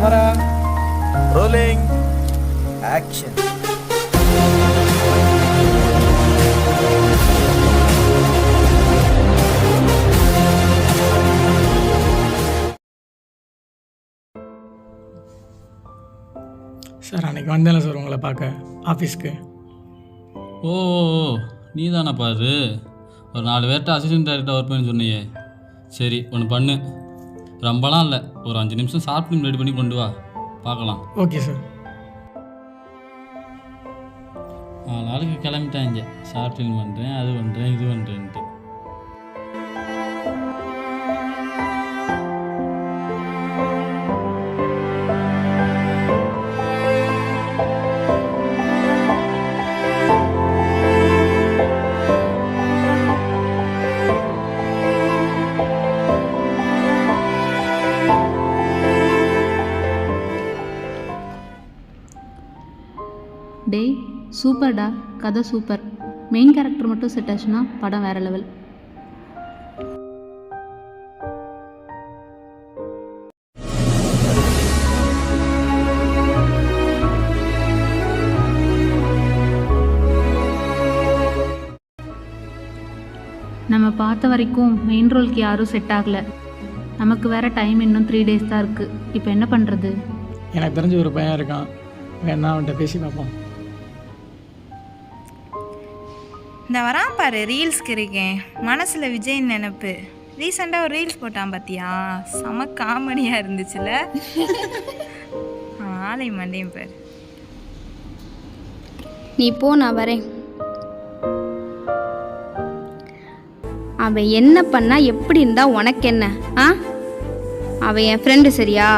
Camera rolling action. Sir அன்றைக்கி வந்தேன்ல sir உங்களை பார்க்க ஆஃபீஸ்க்கு. ஓ நீ தானப்பா அது? ஒரு 4 பேர்கிட்ட அசிஸ்டன்ட் டைரக்டர் ஒர்க் பண்ணி சொன்னியே. சரி ஒன்று பண்ணு, ரொம்பலாம் இல்லை, ஒரு 5 நிமிஷம் ஷார்ட் ஃபிலிம் ரெடி பண்ணி கொண்டு வா, பார்க்கலாம். Okay sir. 4 நாளுக்கு கிளம்பிட்டாங்க, ஷார்ட் ஃபிலிம் பண்ணுறேன், அது பண்ணுறேன், இது பண்ணுறேன்ட்டு. டேய் சூப்பர்டா, கதை சூப்பர். மெயின் கேரக்டர் மட்டும் செட் ஆச்சுன்னா படம் வேறு லெவல். நம்ம பார்த்த வரைக்கும் மெயின் ரோலுக்கு யாரும் செட் ஆகலை. நமக்கு வேறு டைம் இன்னும் 3 days தான் இருக்குது. இப்போ என்ன பண்ணுறது? எனக்கு தெரிஞ்ச ஒரு பையன் இருக்கான், வேணா அவன்கிட்ட பேசி பார்ப்போம். இந்த வரான் பாரு, ரீல்ஸ்க்கு இருக்கேன், மனசில் விஜய் நினப்பு. ரீசெண்டாக ஒரு ரீல்ஸ் போட்டான் பார்த்தியா, செம காமெடியாக இருந்துச்சுல. ஆலை மண்டையும் பாரு. நீ போ, நான் வரேன். அவன் என்ன பண்ணா எப்படி இருந்தா உனக்கு என்ன? அவன் என் ஃப்ரெண்டு, சரியா?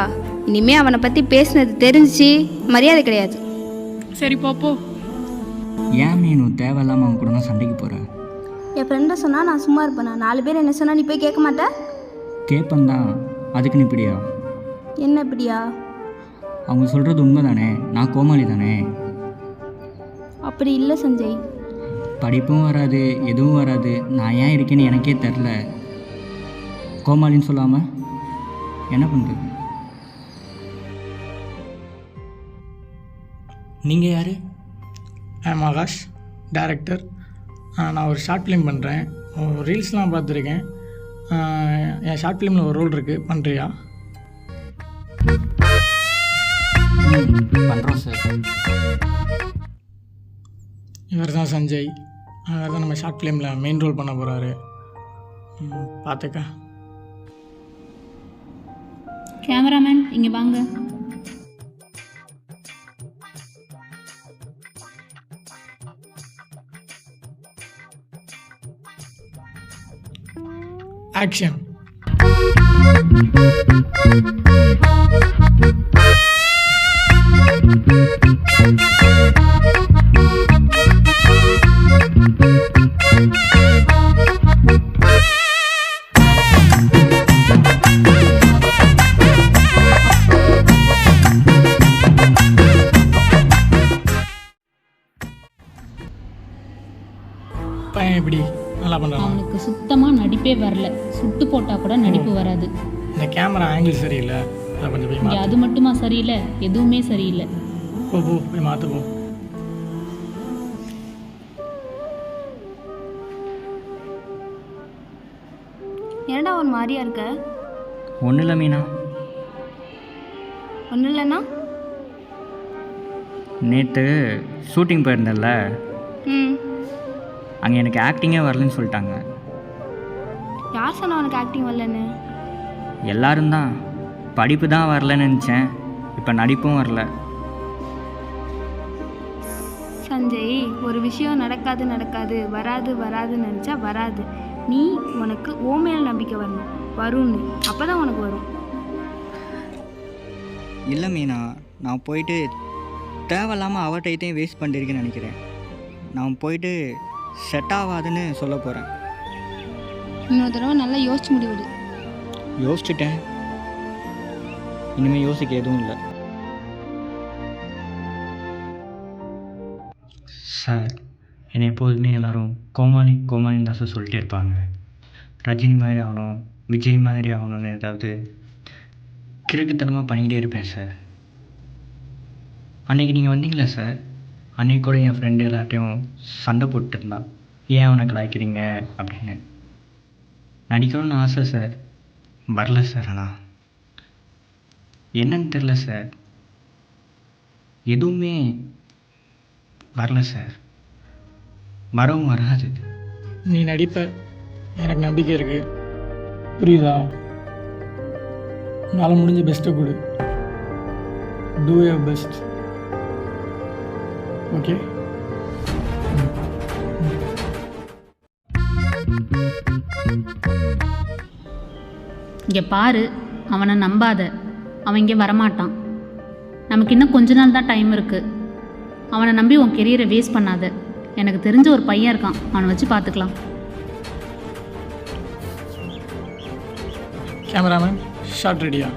இனிமே அவனை பற்றி பேசுனது தெரிஞ்சு மரியாதை கிடையாது. சரி போ. ஏன் மீனு தேவையில்லாமல் அவன் கூட தான் சண்டைக்கு போகிறேன்? என் ஃப்ரெண்டை சொன்னால் நான் சும்மா இருப்பேனா? 4 பேர் என்ன சொன்னால் நீ போய் கேட்க மாட்டேன்? கேட்பந்தான், அதுக்கு நீ இப்படியா? என்ன இப்படியா? அவங்க சொல்கிறது உண்மை தானே, நான் கோமாளி தானே. அப்படி இல்லை சஞ்சய். படிப்பும் வராது, எதுவும் வராது, நான் ஏன் இருக்கேன்னு எனக்கே தெரில. கோமாளின்னு சொல்லாமல் என்ன பண்ணுறது? நீங்கள் யார்? ஆகாஷ், டைரக்டர். நான் ஒரு ஷார்ட் ஃபிலிம் பண்ணுறேன், ரீல்ஸ்லாம் பார்த்துருக்கேன். என் ஷார்ட் ஃபிலிமில் ஒரு ரோல் இருக்குது, பண்ணுறியா? பண்ணுறோம் சார். இவர் தான் சஞ்சய், அவர் தான் நம்ம ஷார்ட் ஃபிலிமில் மெயின் ரோல் பண்ண போகிறாரு. பார்த்துக்க. கேமராமேன் இங்கே வாங்க. ஆக்ஷன். பையன் எப்படி நல்லா பண்ணுறான்? அவனுக்கு சுத்தமாக நடிப்பே வரல. சுட்டு போட்டால் கூட நடிப்பு வராது. இந்த கேமரா ஆங்கிள் சரியில்லை, அதை கொஞ்சம் போய் இங்கே மாற்று. அது மட்டுமா சரியில்லை, எதுவுமே சரியில்லை. போய் மாற்று போ. என்னடா ஒரு மாதிரியா இருக்க? ஒன்றும் இல்லை மீனா. ஒன்றும் இல்லைண்ணா. நேற்று ஷூட்டிங் போயிருந்தேன்ல, அங்கே எனக்கு ஆக்டிங்கே வரலன்னு சொல்லிட்டாங்க. யார் சொன்னா உனக்கு ஆக்டிங் வரலன்னு? எல்லாரும் தான். படிப்பு தான் வரலன்னு நினச்சேன், இப்போ நடிப்பும் வரல. சஞ்சய், ஒரு விஷயம் நடக்காது வராதுன்னு நினச்சா வராது. நீ உனக்கு ஓ மேல் நம்பிக்கை வரணும், வரும்னு. அப்போ தான் உனக்கு வரும். இல்லை மீனா, நான் போயிட்டு தேவையில்லாமல் அவ டைத்தையும் வேஸ்ட் பண்ணிருக்கேன்னு நினைக்கிறேன். நான் போயிட்டு செட் ஆகாதுன்னு சொல்ல போகிறேன். இன்னொரு தடவை நல்லா யோசிச்சு முடிவிடு. யோசிச்சுட்டேன், இனிமேல் யோசிக்க எதுவும் இல்லை. சார், என்னை எப்போதுமே எல்லோரும் கோமாளின்னு தான் சார் சொல்லிட்டே இருப்பாங்க. ரஜினி மாதிரி ஆகணும், விஜய் மாதிரி ஆகணும்னு ஏதாவது கிறுக்குத்தனமாக பண்ணிக்கிட்டே இருப்பேன் சார். அன்றைக்கி நீங்கள் வந்தீங்களா சார்? அன்றைக்கி கூட என் ஃப்ரெண்டு எல்லார்ட்டையும் சண்டை போட்டுருந்தான், ஏன் அவனை கலாய்க்கிறீங்க அப்படின்னு. நடிக்கணும்னு ஆசை சார், வரல சார். ஆனால் என்னன்னு தெரில சார், எதுவுமே வரல சார், வரவும் வராது. நீ நடிப்ப, எனக்கு நம்பிக்கை இருக்குது. புரியுதா? உன்னால் முடிஞ்ச பெஸ்ட்டை கொடு. Two your best. ஓகே? இங்கே பாரு, அவனை நம்பாத. அவன் இங்கே வரமாட்டான். நமக்கு இன்னும் கொஞ்ச நாள் தான் டைம் இருக்குது. அவனை நம்பி உன் கெரியரை வேஸ்ட் பண்ணாத. எனக்கு தெரிஞ்ச ஒரு பையன் இருக்கான், அவனை வச்சு பார்த்துக்கலாம். கேமராமேன், ஷாட் ரெடியா?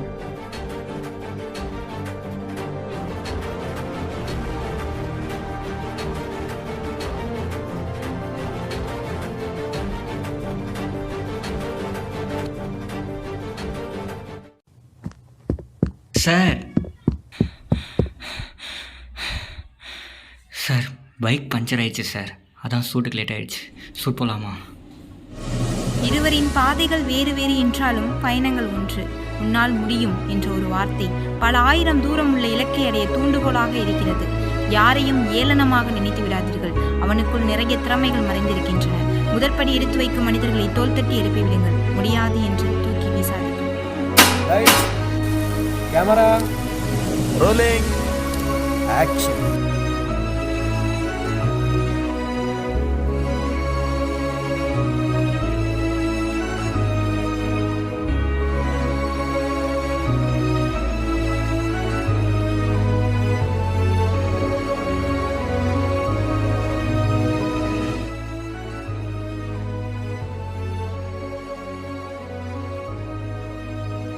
சார் சார் பைக் பஞ்சர் ஆயிடுச்சு சார், அதான் ஷூட்டுக்கு லேட் ஆயிடுச்சு. ஷூட் போகலாமா? இருவரின் பாதைகள் வேறு வேறு என்றாலும் பயணங்கள் ஒன்று. உன்னால் முடியும் என்ற ஒரு வார்த்தை பல ஆயிரம் தூரம் உள்ள இலக்கை அடைய தூண்டுகோலாக இருக்கிறது. யாரையும் ஏளனமாக நினைத்து விடாதீர்கள். அவனுக்குள் நிறைய திறமைகள் மறைந்திருக்கின்றன. முதற்படி எடுத்து வைக்கும் மனிதர்களை தோள் தட்டி எழுப்பி விடுங்கள். முடியாது என்று தூக்கி வீசாதீர்கள். Lights, camera, rolling, action.